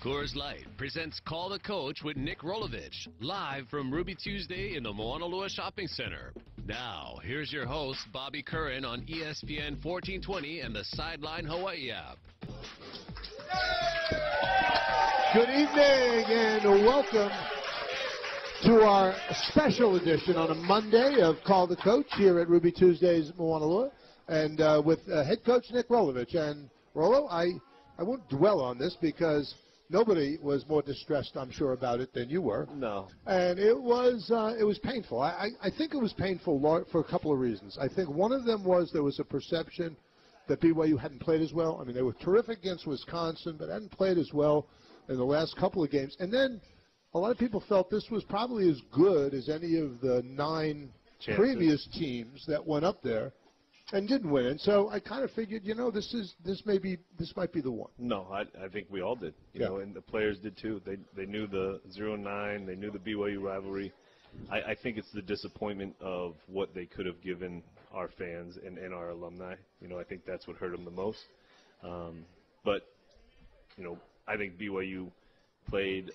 Coors Light presents Call the Coach with Nick Rolovich, live from Ruby Tuesday in the Honolulu Shopping Center. Now, here's your host, Bobby Curran on ESPN 1420 and the Sideline Hawaii app. Good evening and welcome to our special edition on a Monday of Call the Coach here at Ruby Tuesdays in Honolulu, and with head coach Nick Rolovich. And Rolo, I won't dwell on this because nobody was more distressed, I'm sure, about it than you were. No. And it was painful. I think it was painful for a couple of reasons. I think one of them was there was a perception that BYU hadn't played as well. I mean, they were terrific against Wisconsin, but hadn't played as well in the last couple of games. And then a lot of people felt this was probably as good as any of the 9 previous teams that went up there and didn't win. And so I kind of figured, this might be the one. No, I think we all did. You know, and the players did too. They knew the 0-9. They knew the BYU rivalry. I think it's the disappointment of what they could have given our fans and our alumni. I think that's what hurt them the most. But I think BYU played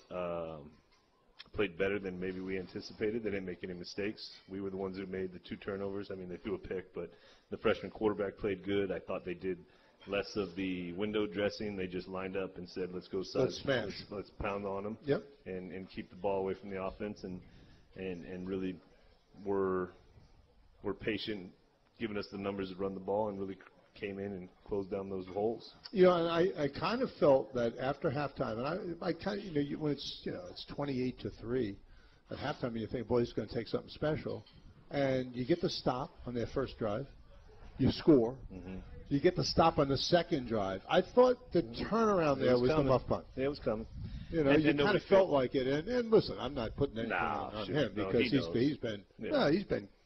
better than maybe we anticipated. They didn't make any mistakes. We were the ones who made the 2 turnovers. I mean, they threw a pick, but the freshman quarterback played good. I thought they did less of the window dressing. They just lined up and said, let's go size. Let's pound on them. Yep. And keep the ball away from the offense and really were patient, giving us the numbers to run the ball, and really came in and closed down those holes. And I kind of felt that after halftime, and I kind of, when it's 28-3 at halftime, you think, boy, it's going to take something special, and you get the stop on their first drive, you score, you get the stop on the second drive. I thought the turnaround there was the muff punt. Yeah, it was coming. You kind of felt like it, and listen, I'm not putting anything on him because he's been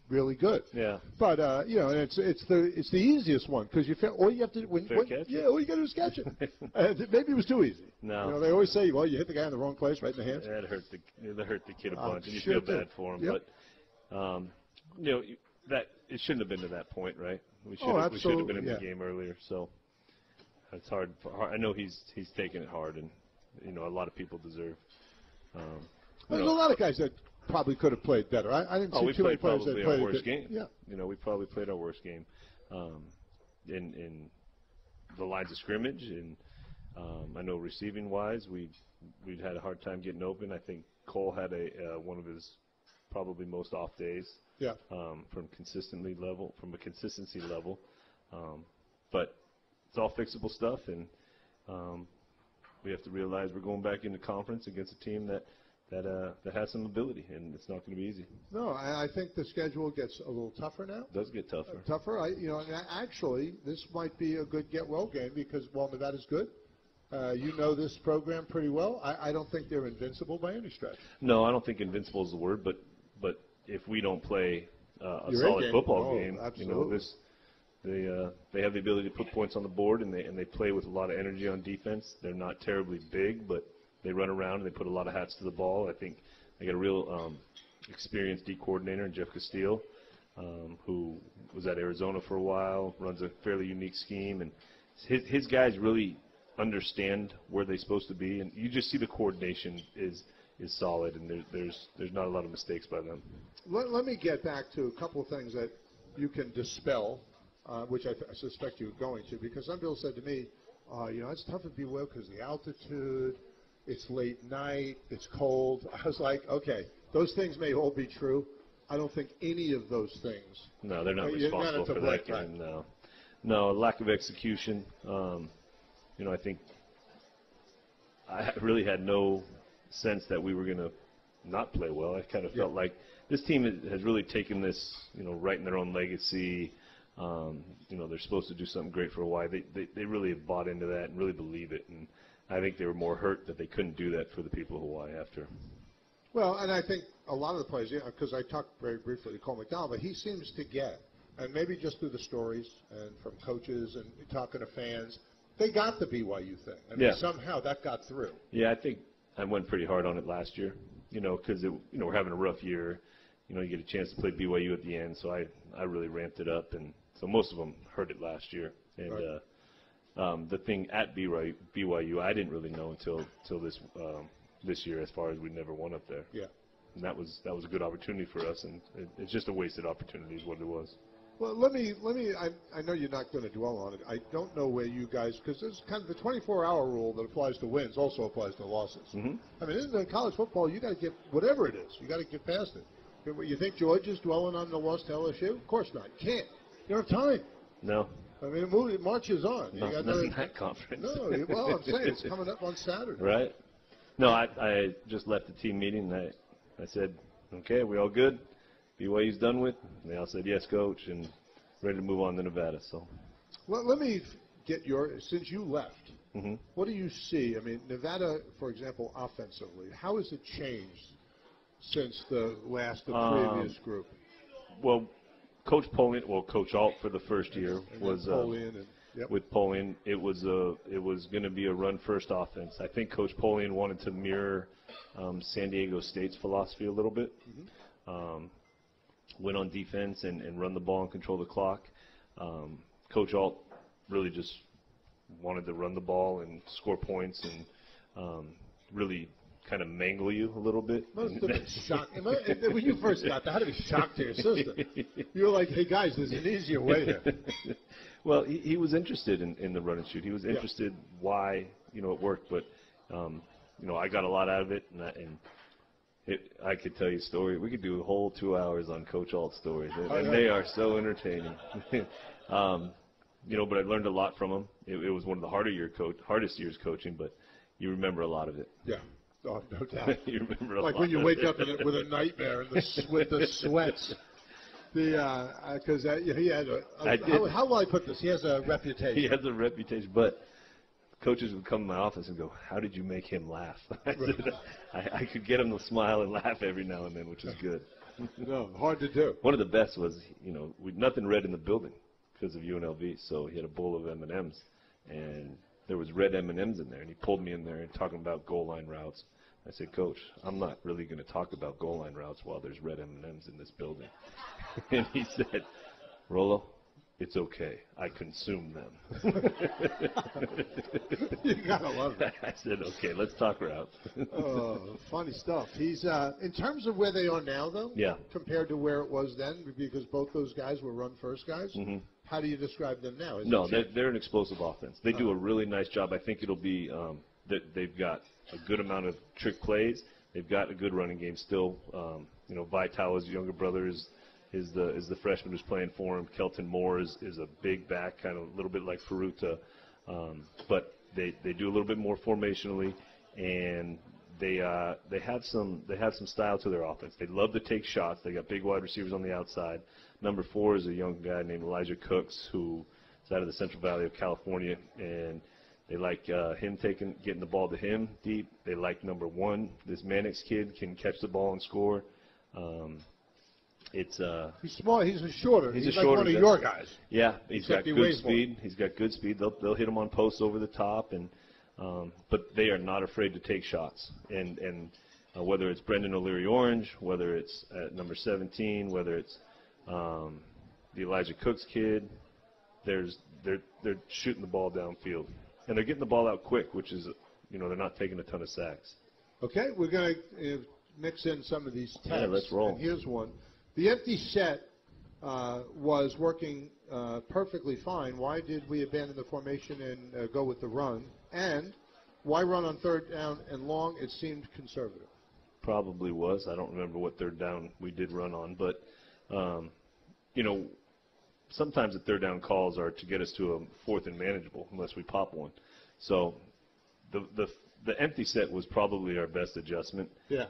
really good. Yeah. But and it's the easiest one because all you have to all you got to do is catch it. Maybe it was too easy. No. They always say, well, you hit the guy in the wrong place, right in the hands. That hurt the kid a bunch, and you feel bad for him. Yep. But that it shouldn't have been to that point, right? We should have been in the game earlier. So it's hard. I know he's taking it hard, and a lot of people deserve. There's a lot of guys that probably could have played better. I didn't see too many players that played our worst game. Yeah. We probably played our worst game in the lines of scrimmage, and I know receiving wise, we'd had a hard time getting open. I think Cole had one of his probably most off days. Yeah. From a consistency level, but it's all fixable stuff, and we have to realize we're going back into conference against a team that has some ability, and it's not going to be easy. No, I think the schedule gets a little tougher now. It does get tougher. And actually, this might be a good get-well game because, Nevada's good. This program pretty well. I don't think they're invincible by any stretch. No, I don't think invincible is the word, but if we don't play a solid football game, they have the ability to put points on the board, and they play with a lot of energy on defense. They're not terribly big, but they run around and they put a lot of hats to the ball. I think they got a real experienced D coordinator in Jeff Castile, who was at Arizona for a while, runs a fairly unique scheme, and his guys really understand where they're supposed to be, and you just see the coordination is solid, and there's not a lot of mistakes by them. Let me get back to a couple of things that you can dispel, which I suspect you're going to, because some people said to me, it's tough to be well because of the altitude, it's late night, it's cold. I was like, okay, those things may all be true. I don't think any of those things. No, they're not responsible for that game. No, lack of execution. I think I really had no sense that we were going to not play well. I kind of felt like this team has really taken this, right in their own legacy. They're supposed to do something great for Hawaii. They really have bought into that and really believe it. And I think they were more hurt that they couldn't do that for the people of Hawaii after. Well, and I think a lot of the players, because I talked very briefly to Cole McDonald, but he seems to get, and maybe just through the stories and from coaches and talking to fans, they got the BYU thing. I mean, somehow that got through. Yeah, I think I went pretty hard on it last year, because we're having a rough year. You get a chance to play BYU at the end, so I really ramped it up, and so most of them heard it last year. And The thing at BYU, I didn't really know until this year, as far as we never won up there. Yeah. And that was a good opportunity for us, and it's just a wasted opportunity is what it was. Well, let me. I know you're not going to dwell on it. I don't know where you guys, because there's kind of the 24-hour rule that applies to wins also applies to losses. Mm-hmm. I mean, in college football, you got to get whatever it is. You got to get past it. You think George is dwelling on the loss to LSU? Of course not. You can't. You don't have time. No. I mean, it marches on. No, not in that conference. No. Well, I'm saying it's coming up on Saturday. Right. No, I just left the team meeting, and I said, okay, we all good? BYU's done with? And they all said, yes, coach, and ready to move on to Nevada. So, well, let me get since you left, mm-hmm. what do you see? I mean, Nevada, for example, offensively, how has it changed since the previous group? Well, Coach Alt for the first year was with Polian. It was going to be a run-first offense. I think Coach Polian wanted to mirror San Diego State's philosophy a little bit. Mm-hmm. Went on defense and run the ball and control the clock. Coach Alt really just wanted to run the ball and score points and really kind of mangle you a little bit. Must have been shocked. When you first got there, how did it be shock to your system? You were like, hey, guys, there's an easier way here. Well, he was interested in the run and shoot. He was interested why, it worked. But, I got a lot out of it, and I could tell you a story. We could do a whole 2 hours on Coach Alt's stories, and they are so entertaining. But I learned a lot from him. It was one of the hardest years coaching, but you remember a lot of it. Yeah. Oh, no doubt. You remember a like lot when you of wake it. up with a nightmare and with the sweats. Because he had how will I put this? He has a reputation. He has a reputation, but coaches would come to my office and go, "How did you make him laugh?" I could get him to smile and laugh every now and then, which is good. No, hard to do. One of the best was, nothing red in the building because of UNLV, so he had a bowl of M&Ms, and there was red M&Ms in there, and he pulled me in there and talking about goal line routes. I said, Coach, I'm not really going to talk about goal line routes while there's red M&Ms in this building. And he said, Rolo, it's okay. I consume them. You got to love it. I said, okay, let's talk routes. Oh, funny stuff. He's in terms of where they are now, though, compared to where it was then, because both those guys were run-first guys, mm-hmm. How do you describe them now? No, they're an explosive offense. They do a really nice job. I think it'll be that they've got a good amount of trick plays. They've got a good running game still. Vital, his younger brother, is the freshman who's playing for him. Kelton Moore is a big back, kind of a little bit like Peruta. But they do a little bit more formationally, and they have some style to their offense. They love to take shots. They got big wide receivers on the outside. Number 4 is a young guy named Elijah Cooks, who is out of the Central Valley of California, and they like him getting the ball to him deep. They like number 1. This Mannix kid can catch the ball and score. He's small. He's shorter. He's like one of your guys. Yeah, he's got good speed. He's got good speed. They'll hit him on posts over the top, and but they are not afraid to take shots. And whether it's Brendan O'Leary Orange, whether it's at number 17, whether it's the Elijah Cooks kid, they're shooting the ball downfield, and they're getting the ball out quick, which is they're not taking a ton of sacks. Okay, we're going to mix in some of these texts. Yeah, let's roll. And here's one. The empty set was working perfectly fine. Why did we abandon the formation and go with the run? And why run on third down and long? It seemed conservative. Probably was. I don't remember what third down we did run on, but sometimes the third down calls are to get us to a 4th and manageable unless we pop one. So the empty set was probably our best adjustment. Yeah.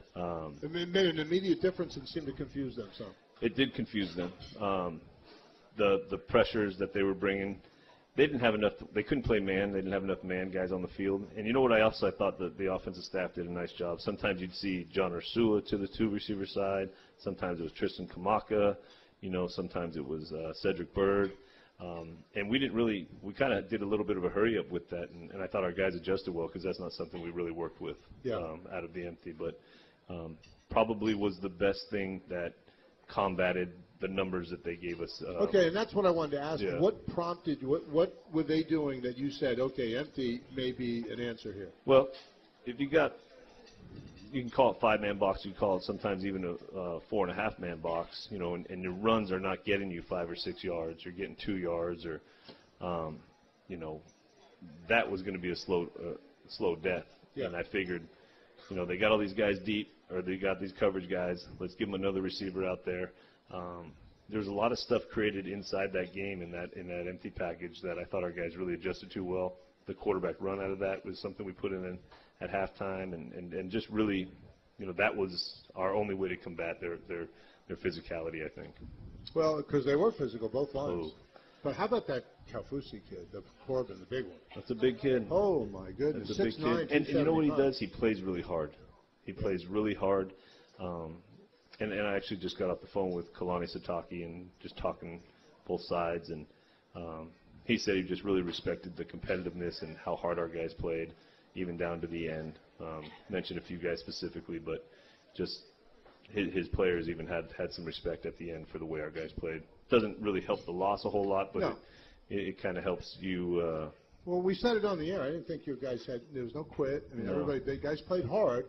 It made an immediate difference and seemed to confuse them some. It did confuse them. The pressures that they were bringing, they didn't have enough. They couldn't play man. They didn't have enough man guys on the field. And you know what? I thought that the offensive staff did a nice job. Sometimes you'd see John Ursula to the 2 receiver side. Sometimes it was Tristan Kamaka. Sometimes it was Cedric Bird. And we kind of did a little bit of a hurry up with that, and I thought our guys adjusted well because that's not something we really worked with out of the empty. But probably was the best thing that combated the numbers that they gave us. Okay, and that's what I wanted to ask. Yeah. What prompted you? What were they doing that you said, okay, empty may be an answer here? Well, if you can call it 5-man box, you can call it sometimes even a 4.5-man box, you know, and your runs are not getting you 5 or 6 yards. You're getting 2 yards, or, you know, that was going to be a slow death. Yeah. And I figured, you know, they got all these guys deep, or they got these coverage guys. Let's give them another receiver out there. There's a lot of stuff created inside that game in that empty package that I thought our guys really adjusted to well. The quarterback run out of that was something we put in at halftime, and just really, you know, that was our only way to combat their physicality, I think. Well, because they were physical, both lines. Oh. But how about that Calfusi kid, the Corbin, the big one? That's a big kid. Oh, my goodness. That's a big kid. And you know what he does? He plays really hard. He plays really hard. And I actually just got off the phone with Kalani Sitake and just talking both sides. And he said he just really respected the competitiveness and how hard our guys played, even down to the end. Mentioned a few guys specifically, but just his players even had some respect at the end for the way our guys played. Doesn't really help the loss a whole lot, but no. it kind of helps you. Well, we said it on the air. I didn't think your guys there was no quit. I mean, the guys played hard.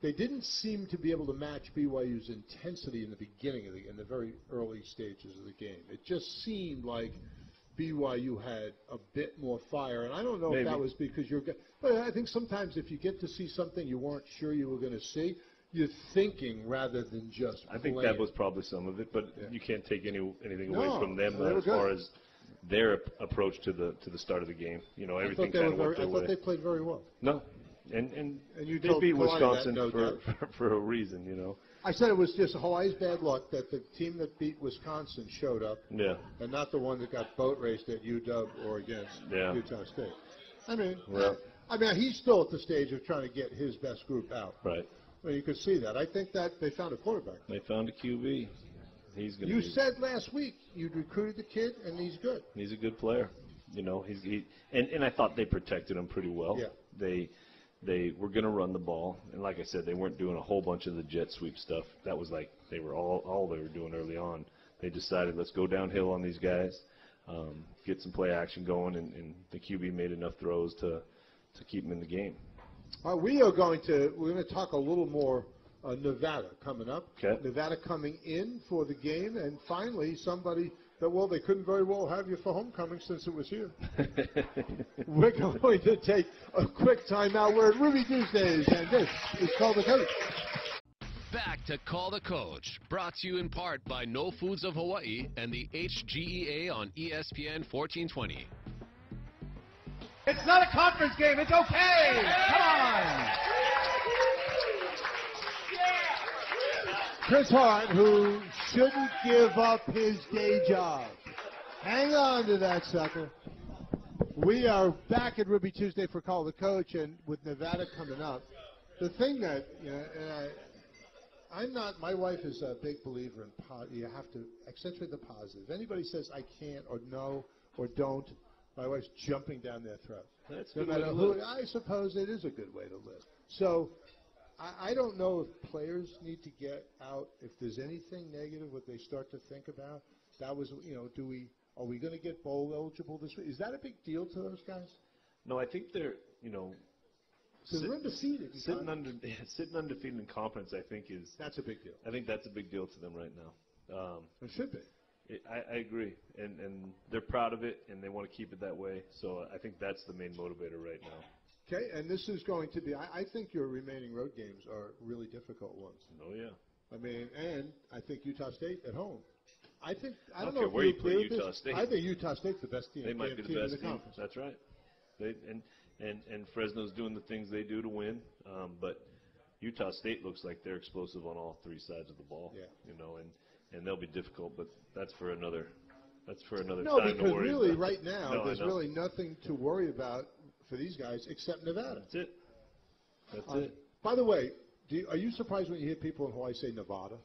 They didn't seem to be able to match BYU's intensity in the beginning in the very early stages of the game. It just seemed like BYU had a bit more fire, and I don't know if that was because but I think sometimes if you get to see something you weren't sure you were going to see, you're thinking rather than just playing. I think that was probably some of it, but you can't take anything away from them as far as their approach to the start of the game. You know, everything kind of worked their way. I thought they played very well. No. And you they beat Wisconsin for a reason, you know. I said it was just Hawaii's bad luck that the team that beat Wisconsin showed up, and not the one that got boat raced at UW or against Utah State. I mean, he's still at the stage of trying to get his best group out. Right. Well, you could see that. I think that they found a quarterback. They found a QB. He's going. You said last week you'd recruited the kid, and he's good. He's a good player. You know, and I thought they protected him pretty well. Yeah. They were going to run the ball, and like I said, they weren't doing a whole bunch of the jet sweep stuff. That was like they were all they were doing early on. They decided, let's go downhill on these guys, get some play action going, and the QB made enough throws to keep them in the game. We're going to talk a little more Nevada coming up. Okay. Nevada coming in for the game, and finally somebody that, well, they couldn't very well have you for homecoming since it was here. We're going to take a quick timeout. We're at Ruby Tuesdays, and this is Call the Coach. Back to Call the Coach, brought to you in part by No Foods of Hawaii and the HGEA on ESPN 1420. It's not a conference game. It's okay. Come on. Chris Hart, who shouldn't give up his day job. Hang on to that sucker. We are back at Ruby Tuesday for Call the Coach, and with Nevada coming up, the thing that, my wife is a big believer in you have to accentuate the positive. If anybody says I can't or no or don't, my wife's jumping down their throat. That's no matter who. I suppose it is a good way to live. So I don't know if players need to get out, if there's anything negative, what they start to think about. That was, are we going to get bowl eligible this week? Is that a big deal to those guys? No, I think they're, because they're undefeated. Sitting undefeated in conference, I think that's a big deal. I think that's a big deal to them right now. It should be. I agree, and they're proud of it, and they want to keep it that way. So I think that's the main motivator right now. Okay, and this is going to be. I think your remaining road games are really difficult ones. Oh yeah. I mean, and I think Utah State at home. I don't care know where if you put Utah State. I think Utah State's the best team. They might be the best team. Conference. That's right. And Fresno's doing the things they do to win, but Utah State looks like they're explosive on all three sides of the ball. Yeah. And they'll be difficult, but that's for another time to worry about. No, because really, right now, there's really nothing to worry about for these guys except Nevada. That's it. By the way, are you surprised when you hear people in Hawaii say Nevada?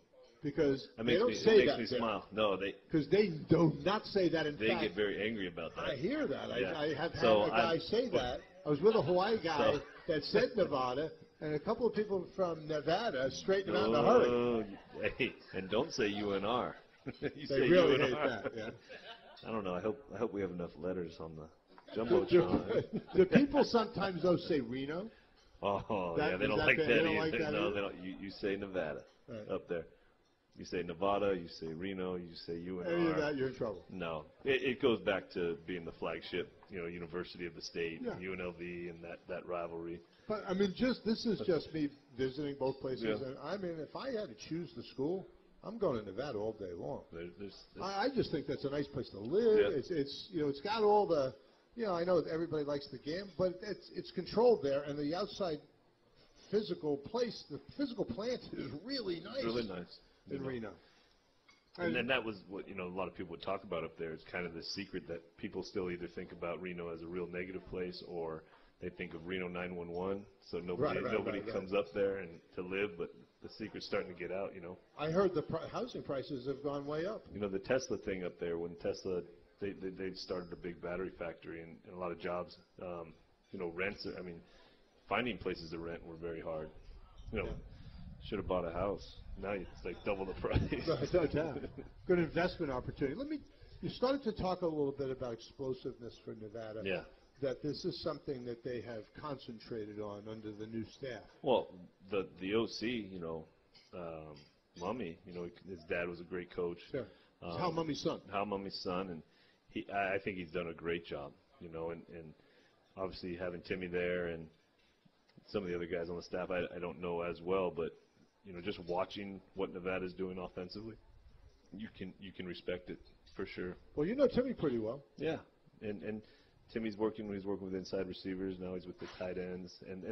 Because they don't say that. It makes me smile. No, because they do not say that. In fact, they get very angry about that. I hear that. Yeah. I have had a guy say that. I was with a Hawaii guy that said Nevada, And a couple of people from Nevada straightened out in a hurry. Hey, and don't say UNR. You They say really UNR. hate that, yeah. I don't know. I hope we have enough letters on the jumbotron. Do people sometimes, though, say Reno? Oh, That- yeah, they is don't that like bad? that They don't either. like that No, either? they don't. You say Nevada Right. up there. You say Nevada, you say Reno, you say UNR. Any of that, you're in trouble. No, it goes back to being the flagship, University of the state, Yeah. UNLV, and that rivalry. But, I mean, this is just me visiting both places. Yeah. And, I mean, if I had to choose the school, I'm going to Nevada all day long. There's I just think that's a nice place to live. Yeah. It's got all the, I know that everybody likes the game, but it's controlled there, and the outside physical place, the physical plant is really nice. really nice. In Reno. And then that was what a lot of people would talk about up there. It's kind of the secret that people still either think about Reno as a real negative place, or they think of Reno 911. So nobody Right. comes up there and to live, but the secret's starting to get out. I heard the housing prices have gone way up. The Tesla thing up there, when Tesla they started a big battery factory and a lot of jobs. Rents. I mean, finding places to rent were very hard. Should have bought a house. Now it's like double the price. No doubt. Good investment opportunity. You started to talk a little bit about explosiveness for Nevada. Yeah. That this is something that they have concentrated on under the new staff. Well, the OC, Mummy, his dad was a great coach. Sure. Hal Mummy's son. Hal Mummy's son, and I think he's done a great job, and obviously having Timmy there and some of the other guys on the staff, I don't know as well, but just watching what Nevada's doing offensively, you can respect it for sure. Well, you know Timmy pretty well. Yeah, and Timmy's working with inside receivers. Now he's with the tight ends, and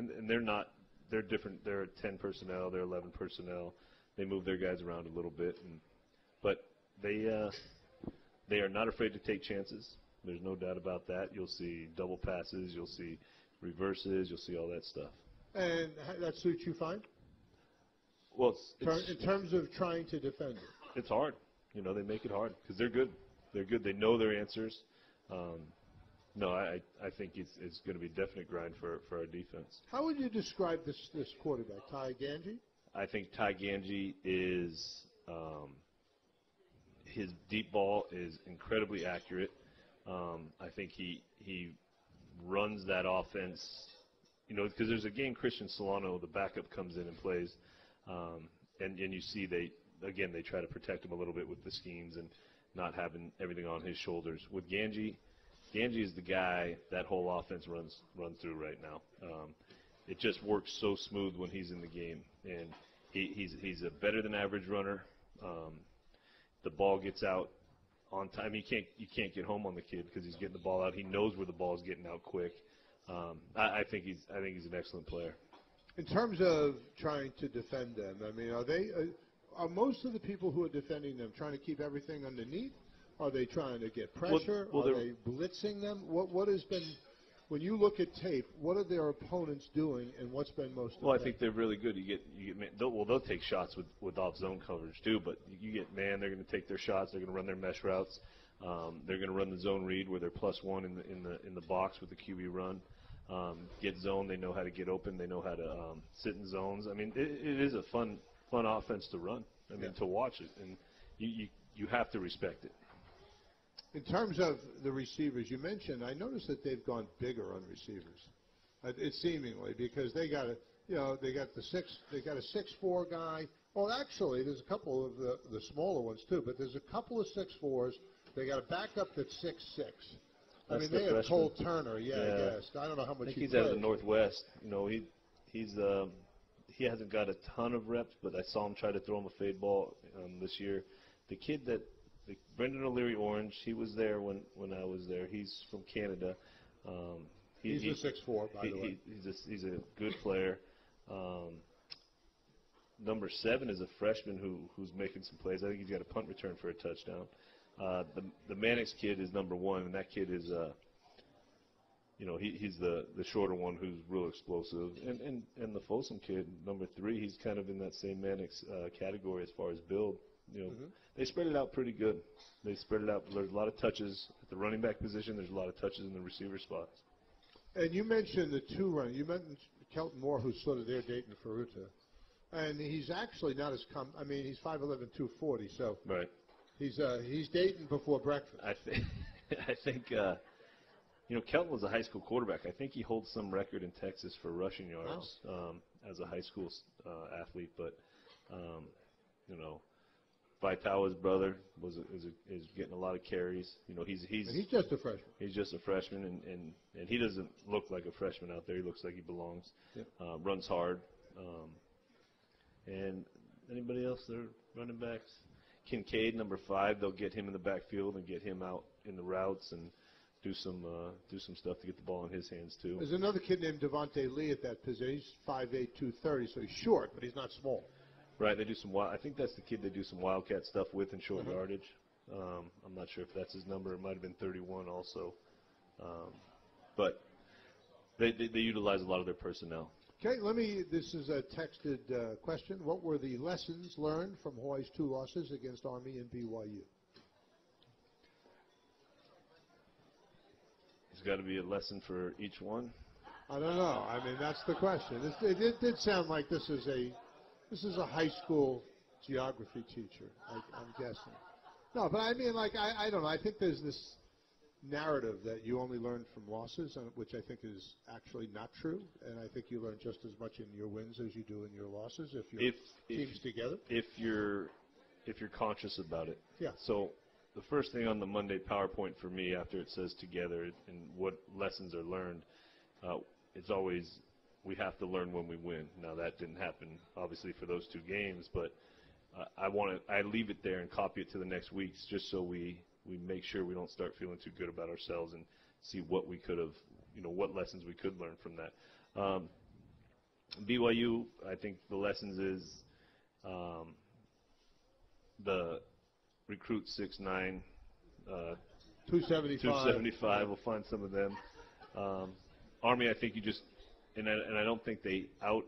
they're different. They're 10 personnel. They're 11 personnel. They move their guys around a little bit, but they are not afraid to take chances. There's no doubt about that. You'll see double passes. You'll see reverses. You'll see all that stuff. And that suits you fine? Well, In terms of trying to defend it. It's hard. They make it hard because they're good. They're good. They know their answers. No, I think it's going to be a definite grind for our defense. How would you describe this quarterback, Ty Ganji? I think Ty Ganji is his deep ball is incredibly accurate. I think he runs that offense, because there's a game Christian Solano, the backup, comes in and plays, and you see they try to protect him a little bit with the schemes and not having everything on his shoulders. With Ganji is the guy that whole offense runs through right now. It just works so smooth when he's in the game, and he's a better than average runner. The ball gets out on time. You can't get home on the kid because he's getting the ball out. He knows where the ball is getting out quick. I think he's an excellent player. In terms of trying to defend them, I mean, are most of the people who are defending them trying to keep everything underneath? Are they trying to get pressure? Well, are they blitzing them? What has been, when you look at tape, what are their opponents doing, and what's been most? Well, I think they're really good. You get they'll take shots with off zone coverage too, but you get man. They're going to take their shots. They're going to run their mesh routes. They're going to run the zone read where they're +1 in the box with the QB run. Get zone. They know how to get open. They know how to sit in zones. I mean, it is a fun offense to run. I mean, to watch it, and you have to respect it. In terms of the receivers, you mentioned, I noticed that they've gone bigger on receivers. It's seemingly because they got a 6'4" guy. Well, actually, there's a couple of the smaller ones too, but there's a couple of 6'4s. They got a backup that's 6'6". I mean, they have Cole Turner. Yeah, I guess. I don't know how much he's out of the Northwest. He hasn't got a ton of reps, but I saw him try to throw him a fade ball this year. The kid Brendan O'Leary Orange, he was there when I was there. He's from Canada. He's a 6'4", by the way. He's a good player. Number 7 is a freshman who's making some plays. I think he's got a punt return for a touchdown. The Mannix kid is number 1, and that kid is he's the shorter one who's real explosive. And the Folsom kid, number 3, he's kind of in that same Mannix category as far as build. They spread it out pretty good. They spread it out. There's a lot of touches at the running back position. There's a lot of touches in the receiver spots. And you mentioned the 2 run. You mentioned Kelton Moore, who's sort of there dating Ferruta. And he's actually not as I mean, he's 5'11", 240, so right. He's dating before breakfast. I think Kelton was a high school quarterback. I think he holds some record in Texas for rushing yards as a high school athlete. But Vitala's brother is getting a lot of carries. He's just a freshman. He's just a freshman, and he doesn't look like a freshman out there. He looks like he belongs. Yep. Runs hard. And anybody else? They're running backs. Kincaid, number 5. They'll get him in the backfield and get him out in the routes and do some stuff to get the ball in his hands too. There's another kid named Devontae Lee at that position. He's 5'8", 230, so he's short, but he's not small. Right. They do some. I think that's the kid they do some wildcat stuff with in short yardage. I'm not sure if that's his number. It might have been 31 also. But they utilize a lot of their personnel. Okay, this is a texted question. What were the lessons learned from Hawaii's 2 losses against Army and BYU? There's got to be a lesson for each one. I don't know. I mean, that's the question. It did sound like this is a high school geography teacher, I'm guessing. No, but I mean, I don't know. I think there's this narrative that you only learn from losses, which I think is actually not true. And I think you learn just as much in your wins as you do in your losses if your team's together. If you're conscious about it. Yeah. So the first thing on the Monday PowerPoint for me after it says together and what lessons are learned, it's always we have to learn when we win. Now that didn't happen obviously for those 2 games, but I leave it there and copy it to the next weeks just so we make sure we don't start feeling too good about ourselves and see what we could have, what lessons we could learn from that. BYU, I think the lessons is the recruit 6'9", 275. We'll find some of them. Army, I think you just and I don't think they out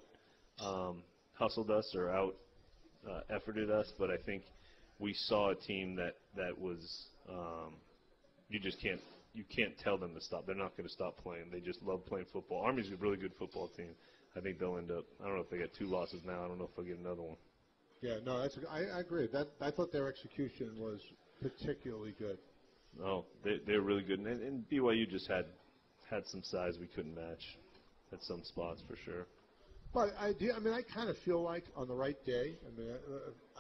hustled us or out efforted us, but I think we saw a team that was you can't tell them to stop. They're not going to stop playing. They just love playing football. Army's a really good football team. I think they'll end up. I don't know if they got 2 losses now. I don't know if they'll get another one. Yeah, no, I agree. I thought their execution was particularly good. No, they're really good, and BYU just had some size we couldn't match at some spots for sure. But I kind of feel like on the right day. I mean,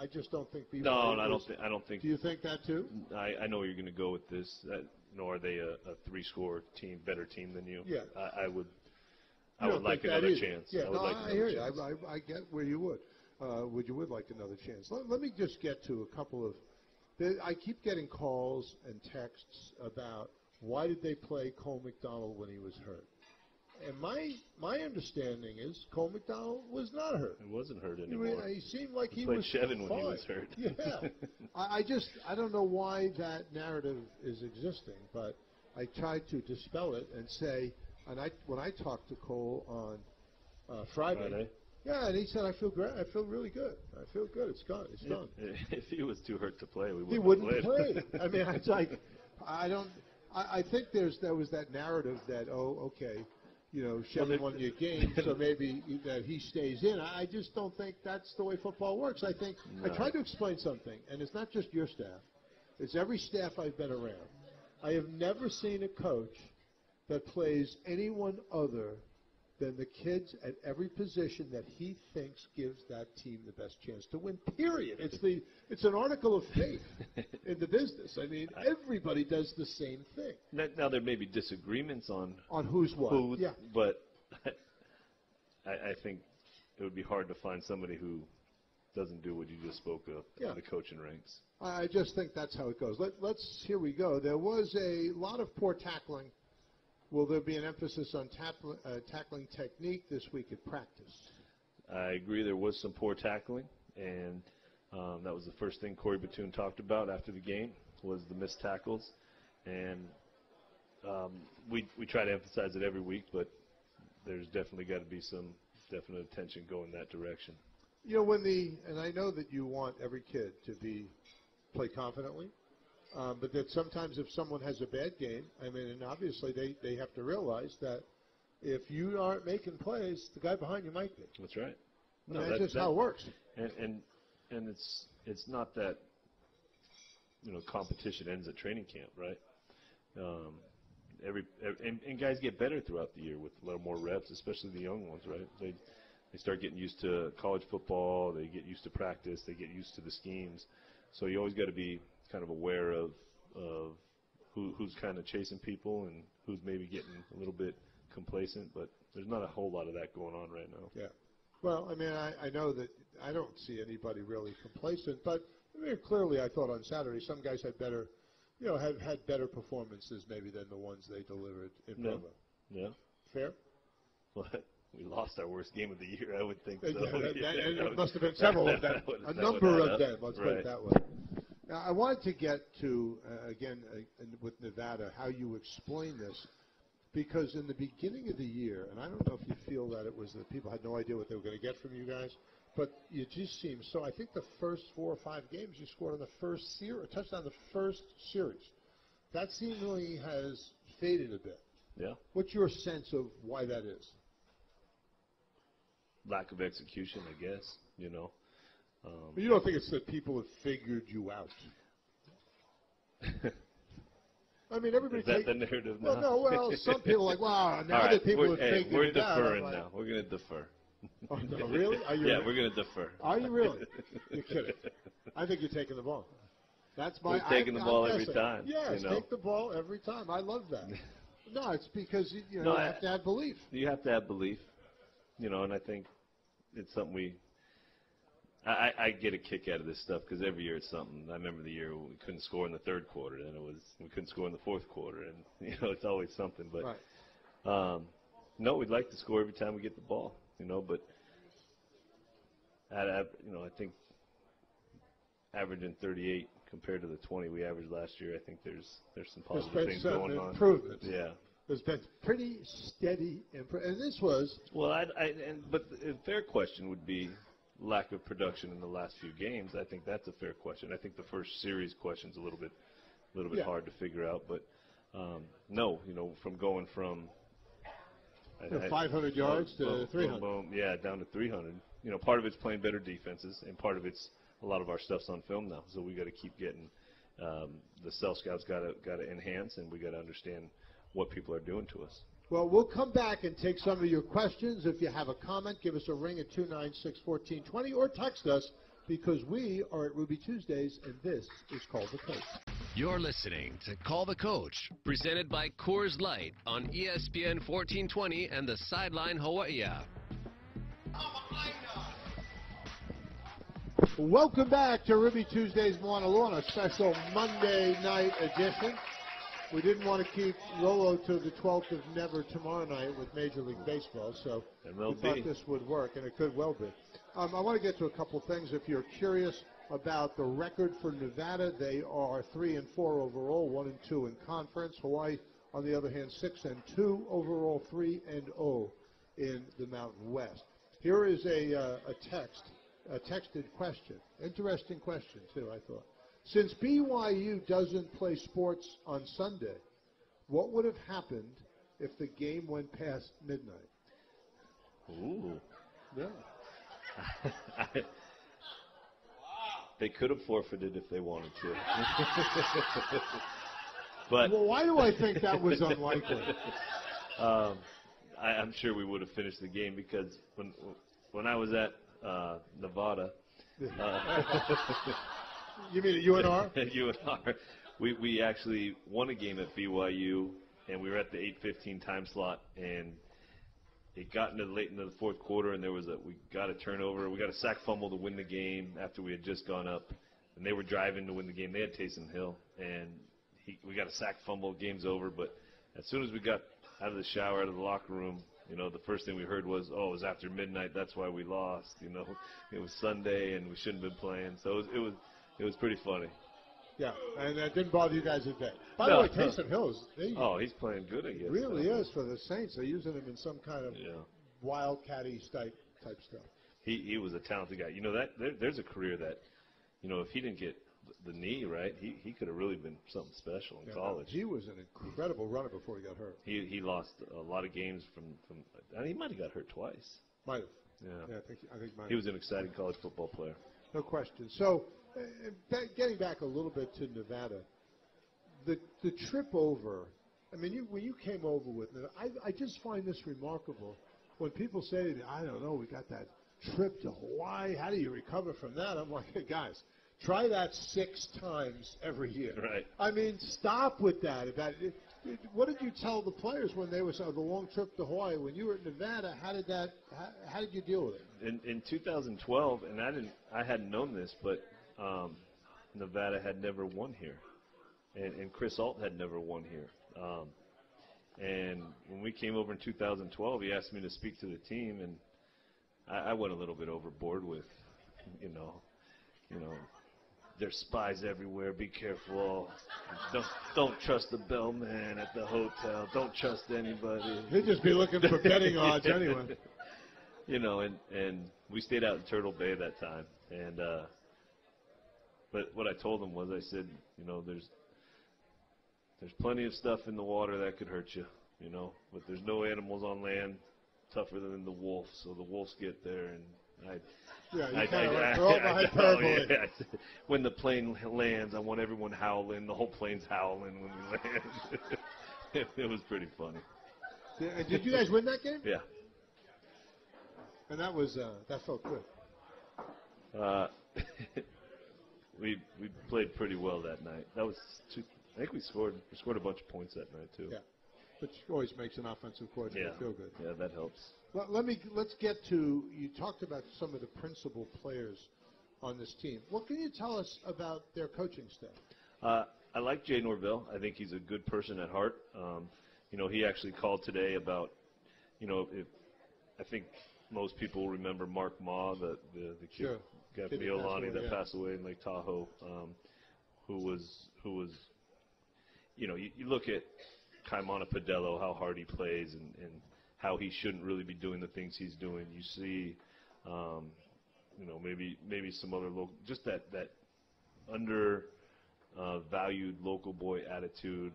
I just don't think BYU. No, I don't think. Do you think that too? I know you're going to go with this. Are they a 3-score team, better team than you? Yeah. I would like another chance. Yeah, I hear you. Chance. I get where you would. You would like another chance. Let me just get to a couple of. I keep getting calls and texts about why did they play Cole McDonald when he was hurt. And my understanding is Cole McDonald was not hurt. He wasn't hurt anymore. He seemed like he played was Chevin fine. when he was hurt. Yeah. I don't know why that narrative is existing, but I tried to dispel it and say, when I talked to Cole on Friday. Yeah, and he said, I feel great. I feel really good. I feel good. It's gone. It's done. If he was too hurt to play, he wouldn't play. I mean, it's like, I think there was that narrative that, okay, Chevy won your game, so maybe that he stays in. I just don't think that's the way football works. I think I tried to explain something, and it's not just your staff. It's every staff I've been around. I have never seen a coach that plays anyone other than the kids at every position that he thinks gives that team the best chance to win, period. It's an article of faith in the business. I mean, everybody does the same thing. Now there may be disagreements on who's what, yeah. But I think it would be hard to find somebody who doesn't do what you just spoke of in the coaching ranks. I just think that's how it goes. Here we go. There was a lot of poor tackling. Will there be an emphasis on tackling technique this week at practice? I agree. There was some poor tackling, and that was the first thing Corey Batoon talked about after the game was the missed tackles. And we try to emphasize it every week, but there's definitely got to be some definite attention going that direction. And I know that you want every kid to play confidently. But that sometimes if someone has a bad game, and obviously they have to realize that if you aren't making plays, the guy behind you might be. That's right. No, that's just how it works. And it's not that, competition ends at training camp, right? And guys get better throughout the year with a little more reps, especially the young ones, right? They start getting used to college football. They get used to practice. They get used to the schemes. So you always got to be kind of aware of who's kind of chasing people and who's maybe getting a little bit complacent. But there's not a whole lot of that going on right now. Yeah. Well, I mean, I know that I don't see anybody really complacent, but I mean, clearly I thought on Saturday some guys had better, had better performances maybe than the ones they delivered in Provo. Yeah. Fair? Well, we lost our worst game of the year, I would think so. It must have been several of them, a number of them, let's put it that way. Now, I wanted to get to, again, with Nevada, how you explain this, because in the beginning of the year, and I don't know if you feel that it was that people had no idea what they were going to get from you guys, but you just seemed so. I think the first 4 or 5 games you scored on the first series, a touchdown the first series. That seemingly has faded a bit. Yeah. What's your sense of why that is? Lack of execution, I guess, But you don't think it's that people have figured you out? I mean, everybody. Is that the narrative now? Well, some people are like, wow, now that people have figured we're it out. deferring now. We're going to defer. Oh, no, really? Are you? Yeah, we're going to defer. Are you really? You're kidding. I think you're taking the ball. That's my. We're taking the ball every time. Yes, take the ball every time. I love that. No, it's because you have to have belief. You have to have belief, and I think it's something I get a kick out of this stuff because every year it's something. I remember the year we couldn't score in the third quarter, then we couldn't score in the fourth quarter, and it's always something. But right. No, we'd like to score every time we get the ball, but I think averaging 38 compared to the 20 we averaged last year, I think there's some positive things going on. Improvements. Yeah. There's been pretty steady improvement, and this was. Well, but a fair question would be lack of production in the last few games. I think that's a fair question. I think the first series question's a little bit hard to figure out, but no, from going from 500 yards to 300. Boom, yeah, down to 300. Part of it's playing better defenses, and part of it's a lot of our stuff's on film now. So we got to keep getting the cell scouts got to enhance, and we got to understand what people are doing to us. Well, we'll come back and take some of your questions. If you have a comment, give us a ring at 296-1420 or text us because we are at Ruby Tuesdays, and this is Call the Coach. You're listening to Call the Coach, presented by Coors Light on ESPN 1420 and the Sideline Hawaii app. Welcome back to Ruby Tuesdays Honolulu on a special Monday night edition. We didn't want to keep Rolo to the 12th of never tomorrow night with Major League Baseball, so we thought this would work, and it could well be. I want to get to a couple things. If you're curious about the record for Nevada, they are 3-4 overall, 1-2 in conference. Hawaii, on the other hand, 6-2 overall, 3-0 in the Mountain West. Here is a texted question. Interesting question, too, I thought. Since BYU doesn't play sports on Sunday, what would have happened if the game went past midnight? Ooh. Yeah. They could have forfeited if they wanted to. But well, why do I think that was unlikely? I'm sure we would have finished the game because when I was at Nevada. You mean at UNR? At UNR. We actually won a game at BYU, and we were at the 8:15 time slot, and it got late into the fourth quarter, and we got a turnover. We got a sack fumble to win the game after we had just gone up, and they were driving to win the game. They had Taysom Hill, and we got a sack fumble. Game's over, but as soon as we got out of the shower, out of the locker room, the first thing we heard was, oh, it was after midnight, that's why we lost. It was Sunday, and we shouldn't have been playing. So it was pretty funny. Yeah, and that didn't bother you guys a bit. By the way, Taysom Hill he's playing good, I guess. Really is for the Saints. They're using him in some kind of wildcat-y type stuff. He was a talented guy. There's a career that, if he didn't get the knee, right? He could have really been something special in college. He was an incredible runner before he got hurt. He lost a lot of games from I mean, he might have got hurt twice. Might have. Yeah. I think He was an exciting college football player. No question. So, getting back a little bit to Nevada, the trip over. I mean, when you came over with Nevada, I just find this remarkable. When people say to me, I don't know, we got that trip to Hawaii. How do you recover from that? I'm like, hey, guys, try that 6 times every year. Right. I mean, stop with that. What did you tell the players when they were saying the long trip to Hawaii? When you were in Nevada, how did you deal with it? In 2012, and I hadn't known this, but Nevada had never won here, and Chris Alt had never won here. And when we came over in 2012, he asked me to speak to the team, and I went a little bit overboard with, you know, there's spies everywhere. Be careful. Don't trust the bellman at the hotel. Don't trust anybody. He'd just be looking for betting odds anyway. You know, and we stayed out in Turtle Bay that time, and but what I told him was, I said, you know, there's plenty of stuff in the water that could hurt you, you know, but there's no animals on land tougher than the wolf, so the wolves get there, and when the plane lands, I want everyone howling. The whole plane's howling when we land. It was pretty funny. Yeah, did you guys win that game? Yeah. And that felt good. We played pretty well that night. That was I think we scored a bunch of points that night too. Yeah, which always makes an offensive coordinator feel good. Yeah, that helps. Well, let's get to, you talked about some of the principal players on this team. What can you tell us about their coaching staff? I like Jay Norvell. I think he's a good person at heart. You know, he actually called today about, you know, I think most people remember Mark Ma, the kid, Gabrielani that passed away in Lake Tahoe, who was, you know, you look at Kaimana Padello, how hard he plays, and how he shouldn't really be doing the things he's doing. You see, you know, maybe some other local, just that valued local boy attitude.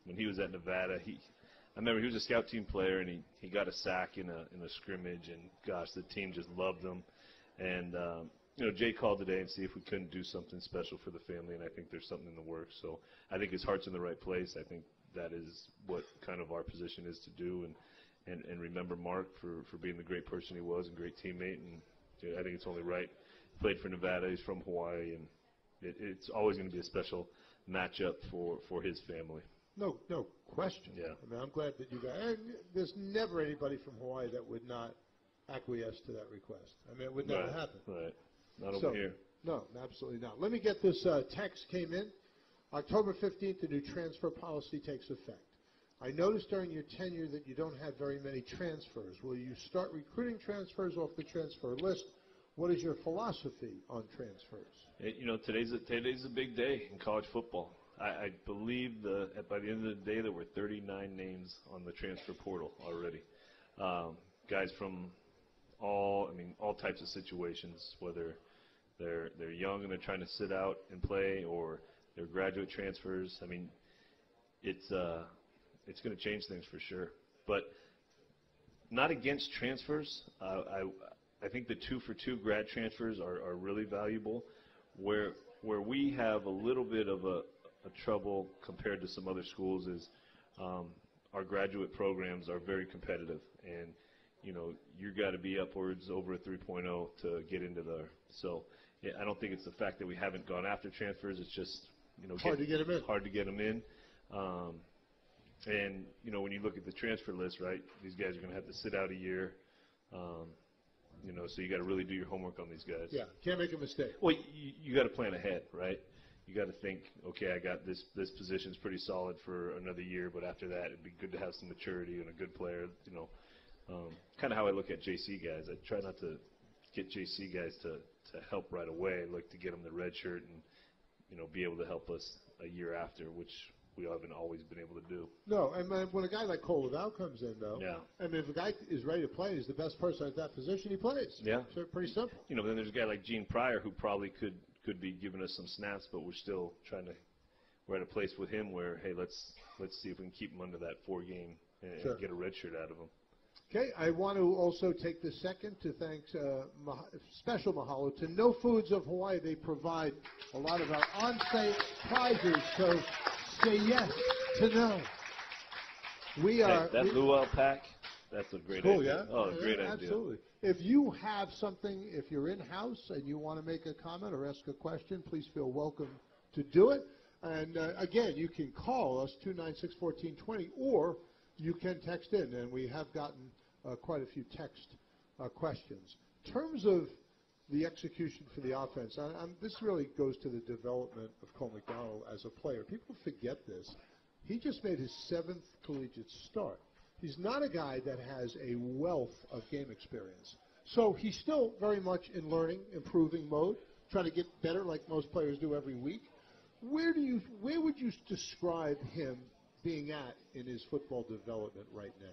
When he was at Nevada, I remember he was a scout team player, and he got a sack in a scrimmage, and gosh, the team just loved him. And you know, Jay called today and see if we couldn't do something special for the family, and I think there's something in the works. So I think his heart's in the right place. I think that is what kind of our position is to do, and remember Mark for being the great person he was and great teammate. And I think it's only right. He played for Nevada. He's from Hawaii, and it's always going to be a special matchup for his family. No question. Yeah. I mean, I'm glad that you guys. And there's never anybody from Hawaii that would not acquiesce to that request. I mean, it would never happen. Right. Not over here. No, absolutely not. Let me get this text came in. October 15th, the new transfer policy takes effect. I noticed during your tenure that you don't have very many transfers. Will you start recruiting transfers off the transfer list? What is your philosophy on transfers? You know, today's a big day in college football. I believe by the end of the day there were 39 names on the transfer portal already. Guys from all types of situations, whether they're young and they're trying to sit out and play, or they're graduate transfers. I mean, it's going to change things for sure. But not against transfers. I think the 2-for-2 grad transfers are really valuable. Where we have a little bit of a trouble compared to some other schools is our graduate programs are very competitive, and you know, you got to be upwards over a 3.0 to get into there. So yeah, I don't think it's the fact that we haven't gone after transfers. It's just, you know, hard to get them in. And you know, when you look at the transfer list, right, these guys are going to have to sit out a year. You know, so you got to really do your homework on these guys. Yeah, can't make a mistake. Well, you got to plan ahead, right? You got to think, okay, I got this position's pretty solid for another year, but after that, it'd be good to have some maturity and a good player. You know, kind of how I look at JC guys. I try not to get JC guys to help right away. I like to get them the red shirt and, you know, be able to help us a year after, which we haven't always been able to do. No, and when a guy like Cole Laval comes in, though, yeah. I mean, if a guy is ready to play, he's the best person at that position, he plays. Yeah. So pretty simple. You know, then there's a guy like Gene Pryor who probably could could be giving us some snaps, but we're still we're at a place with him where, hey, let's see if we can keep him under that 4-game and get a red shirt out of him. Okay, I want to also take this second to thank special mahalo to No Foods of Hawaii. They provide a lot of our on-site prizes, so say yes to no. That luau pack, that's a great cool, idea. Yeah? Oh, great idea. Absolutely. If you have something, if you're in-house and you want to make a comment or ask a question, please feel welcome to do it. And, again, you can call us, 296-1420, or you can text in, and we have gotten quite a few text questions. In terms of the execution for the offense, this really goes to the development of Cole McDonald as a player. People forget this. He just made his 7th collegiate start. He's not a guy that has a wealth of game experience. So he's still very much in learning, improving mode, trying to get better like most players do every week. Where would you describe him being at in his football development right now?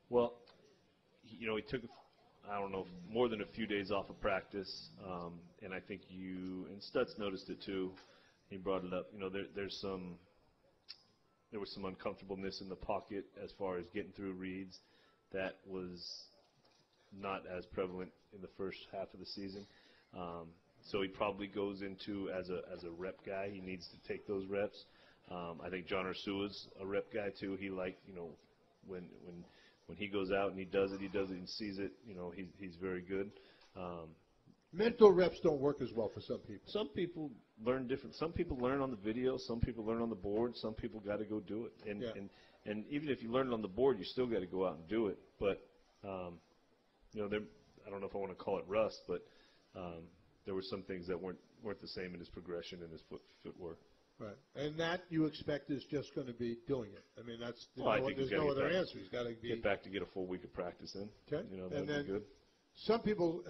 Well, he took, I don't know, more than a few days off of practice, and I think and Stutz noticed it too. He brought it up. There was some uncomfortableness in the pocket as far as getting through reads. That was not as prevalent in the first half of the season. So he probably goes into as a rep guy. He needs to take those reps. I think John Ursua's a rep guy too. He when he goes out and he does it and sees it. He's very good. Mental reps don't work as well for some people. Some people learn different. Some people learn on the video. Some people learn on the board. Some people got to go do it. And even if you learn it on the board, you still got to go out and do it. But I don't know if I want to call it rust, but there were some things that weren't the same in his progression and his footwork. Right, and that you expect is just going to be doing it. I mean, there's no other answer. He's got to get back to get a full week of practice in. Okay, that'd be good. Some people,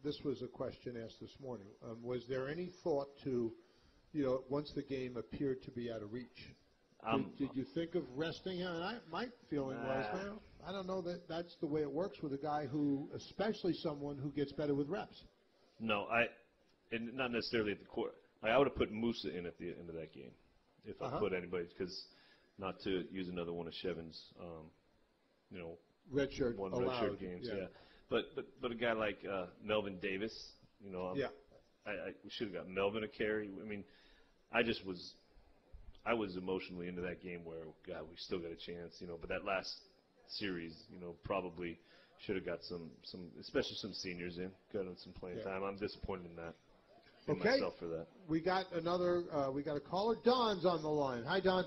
this was a question asked this morning. Was there any thought to, once the game appeared to be out of reach, did you think of resting him? And my feeling was, well, I don't know that that's the way it works with a guy especially someone who gets better with reps. No, and not necessarily at the court. I would have put Musa in at the end of that game if I put anybody, because not to use another one of Chevin's, redshirt games. Yeah. But a guy like Melvin Davis, we should have got Melvin a carry. I mean, I was emotionally into that game where, God, we still got a chance, But that last series, probably should have got some, especially some seniors in, got them some playing time. I'm disappointed in that. Myself for that. We got a caller. Don's on the line. Hi, Don.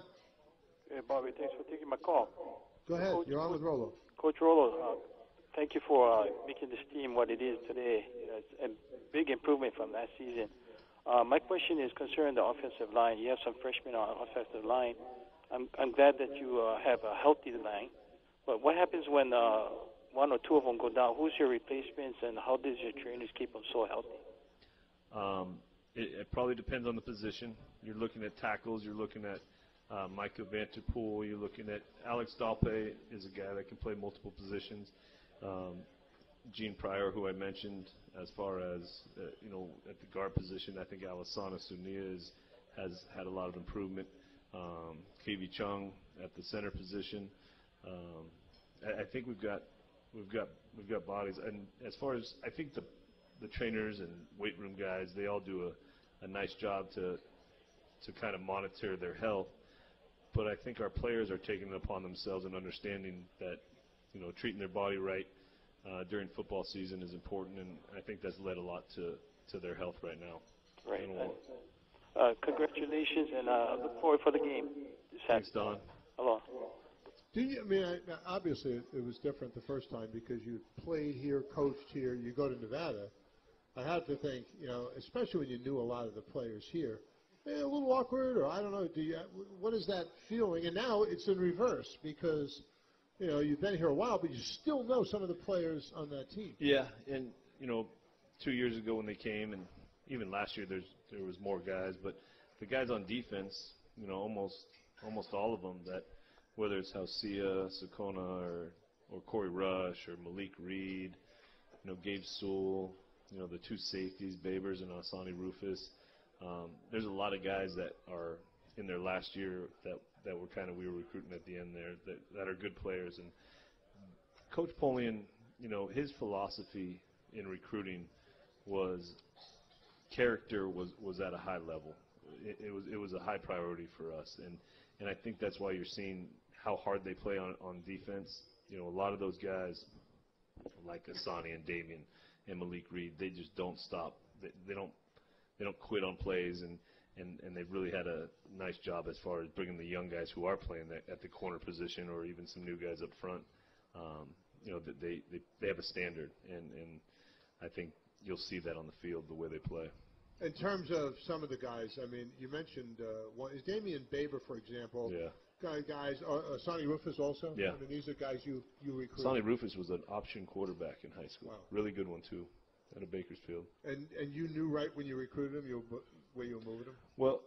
Hey, Bobby. Thanks for taking my call. Go ahead. You're on with Rolo. Coach Rolo, thank you for making this team what it is today. It's a big improvement from last season. My question is concerning the offensive line. You have some freshmen on offensive line. I'm glad that you have a healthy line. But what happens when one or two of them go down? Who's your replacements, and how does your trainers keep them so healthy? It probably depends on the position. You're looking at tackles. You're looking at Micah Vanterpool. You're looking at Alex Dalpe is a guy that can play multiple positions. Gene Pryor, who I mentioned, as far as at the guard position, I think Alisana Sunia has had a lot of improvement. KV Chung at the center position. I think we've got bodies, and as far as I think the trainers and weight room guys, they all do a nice job to kind of monitor their health. But I think our players are taking it upon themselves and understanding that treating their body right during football season is important, and I think that's led a lot to their health right now. Right. Congratulations, and look forward for the game. Thanks, Don. Hello. Obviously it was different the first time because you played here, coached here, you go to Nevada. I have to think, especially when you knew a lot of the players here, a little awkward, or I don't know. What is that feeling? And now it's in reverse because, you've been here a while, but you still know some of the players on that team. Yeah, and 2 years ago when they came, and even last year there was more guys, but the guys on defense, almost all of them that. Whether it's Hausia, Sakona, or Corey Rush, or Malik Reed, Gabe Sewell, the two safeties, Babers and Asani Rufus. There's a lot of guys that are in their last year that we were recruiting at the end there that are good players. And Coach Polian, his philosophy in recruiting was character was at a high level. It was a high priority for us, and I think that's why you're seeing how hard they play on defense. A lot of those guys like Asani and Damian and Malik Reed, they just don't stop. They don't quit on plays, and they've really had a nice job as far as bringing the young guys who are playing at the corner position or even some new guys up front. They have a standard, and I think you'll see that on the field the way they play. In terms of some of the guys, I mean, you mentioned is Damian Baber, for example. Yeah. Guys, Sonny Rufus also. Yeah. I mean, these are guys you recruit. Sonny Rufus was an option quarterback in high school. Wow. Really good one too, out of Bakersfield. And you knew right when you recruited him where you were moving him. Well,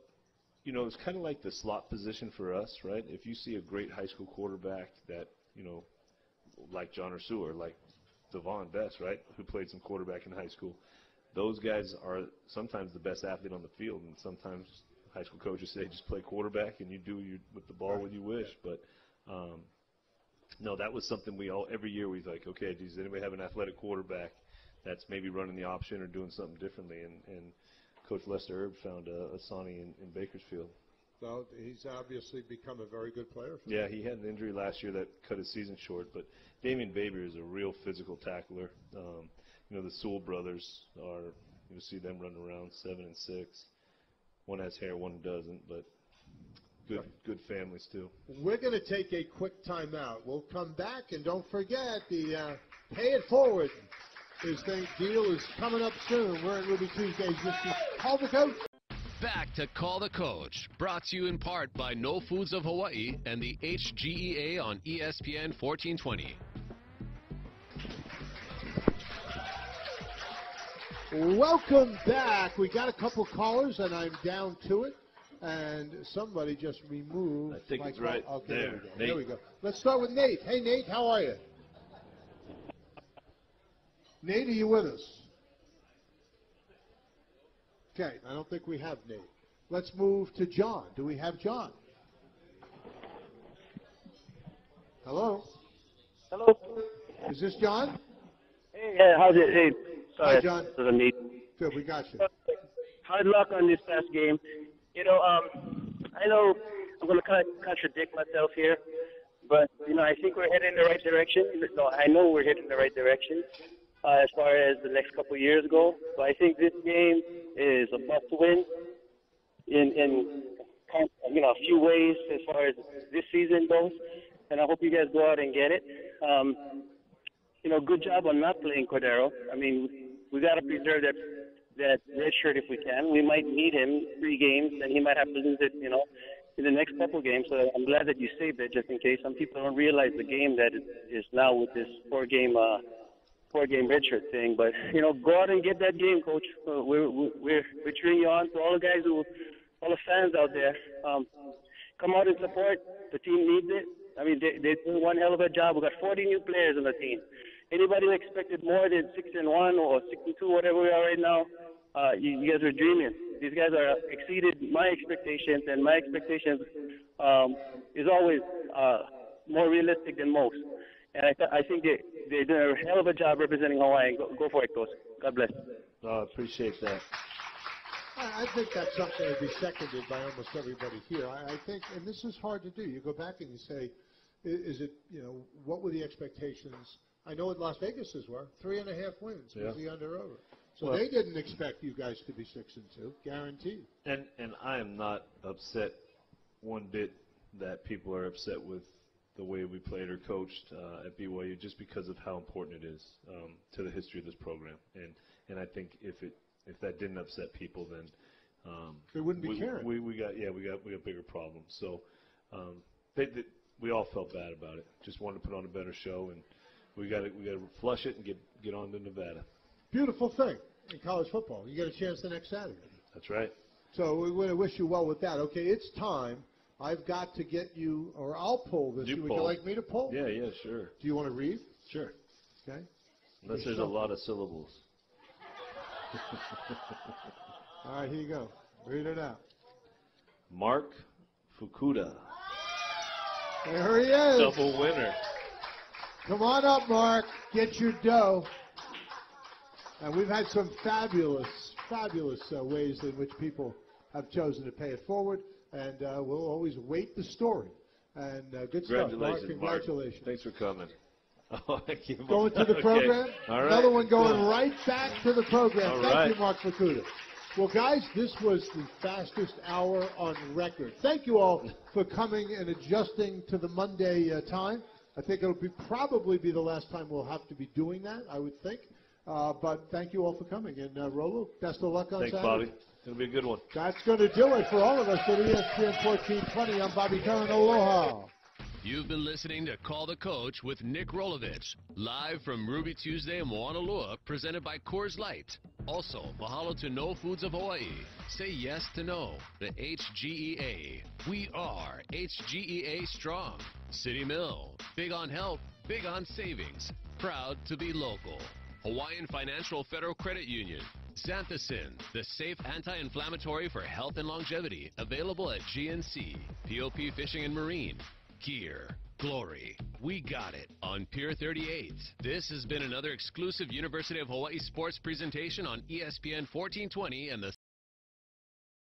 it's kind of like the slot position for us, right? If you see a great high school quarterback that like John Ursua, like Devon Best, right, who played some quarterback in high school. Those guys are sometimes the best athlete on the field, and sometimes high school coaches say just play quarterback and you do with the ball what you wish. But no, that was something every year we like, okay, does anybody have an athletic quarterback that's maybe running the option or doing something differently? And Coach Lester Erb found a Sonny in Bakersfield. Well, he's obviously become a very good player. Yeah, he had an injury last year that cut his season short, but Damian Baber is a real physical tackler. The Sewell brothers are, you see them running around 7 and 6. One has hair, one doesn't, but good families too. We're going to take a quick timeout. We'll come back, and don't forget the Pay It Forward deal is coming up soon. We're at Ruby Tuesdays. This is Call the Coach. Back to Call the Coach, brought to you in part by No Foods of Hawaii and the HGEA on ESPN 1420. Welcome back. We got a couple callers, and I'm down to it. And somebody just removed. I think it's right there. There we go. Let's start with Nate. Hey, Nate, how are you? Nate, are you with us? Okay, I don't think we have Nate. Let's move to John. Do we have John? Hello? Hello? Is this John? Hey, how's it? Hey, sorry. Hi, John. Good, we got you. Hard luck on this past game. I know I'm going to contradict myself here, but, I think we're heading in the right direction. No, I know we're heading in the right direction as far as the next couple of years go, but I think this game is a must-win in a few ways as far as this season goes, and I hope you guys go out and get it. Good job on not playing Cordero. I mean, we got to preserve that red shirt if we can. We might need him 3 games, and he might have to lose it, in the next couple games. So I'm glad that you saved it just in case. Some people don't realize the game that is now with this 4-game red shirt thing. But go out and get that game, Coach. We're cheering you on. To all the guys all the fans out there, come out and support. The team needs it. I mean, they do one hell of a job. We got 40 new players on the team. Anybody who expected more than 6-1 or 6-2, whatever we are right now, you guys are dreaming. These guys are exceeded my expectations, and my expectations is always more realistic than most. And I think they're doing a hell of a job representing Hawaii. Go for it, Coach. God bless. I appreciate that. I think that's something that would be seconded by almost everybody here. I think, and this is hard to do. You go back and you say, is it, what were the expectations? I know what Las Vegas's were. 3.5 wins was the under-over. So they didn't expect you guys to be 6-2, guaranteed. And I am not upset one bit that people are upset with the way we played or coached at BYU, just because of how important it is to the history of this program. And I think if that didn't upset people, then they wouldn't be caring. We got bigger problems. So we all felt bad about it. Just wanted to put on a better show, and we got to flush it and get on to Nevada. Beautiful thing in college football. You get a chance the next Saturday. That's right. So we want to wish you well with that. Okay, it's time. I've got to get you, or I'll pull this. Would you like me to pull? Yeah, sure. Do you want to read? Sure. Okay. Unless there's a lot of syllables. All right, here you go. Read it out. Mark Fukuda. There he is. Double winner. Come on up, Mark. Get your dough. And we've had some fabulous ways in which people have chosen to pay it forward. And we'll always wait the story. And good stuff, Mark. Congratulations. Thanks for coming. Oh, thank you. Going to the program. All right. Another one going right back to the program. All Thank right. you, Mark Fukuda. Well, guys, this was the fastest hour on record. Thank you all for coming and adjusting to the Monday time. I think it'll probably be the last time we'll have to be doing that, I would think. But thank you all for coming. And, Rolo, best of luck on Thanks, Saturday. Bobby. It'll be a good one. That's going to do it for all of us at ESPN 1420. I'm Bobby Curran. Aloha. You've been listening to Call the Coach with Nick Rolovich, live from Ruby Tuesday in Honolulu, presented by Coors Light. Also, mahalo to No Foods of Hawaii. Say yes to no, the HGEA. We are HGEA Strong. City Mill, big on health, big on savings. Proud to be local. Hawaiian Financial Federal Credit Union. Xanthicin, the safe anti-inflammatory for health and longevity, available at GNC. POP Fishing and Marine. Gear, glory, we got it on Pier 38. This has been another exclusive University of Hawaii sports presentation on ESPN 1420 and the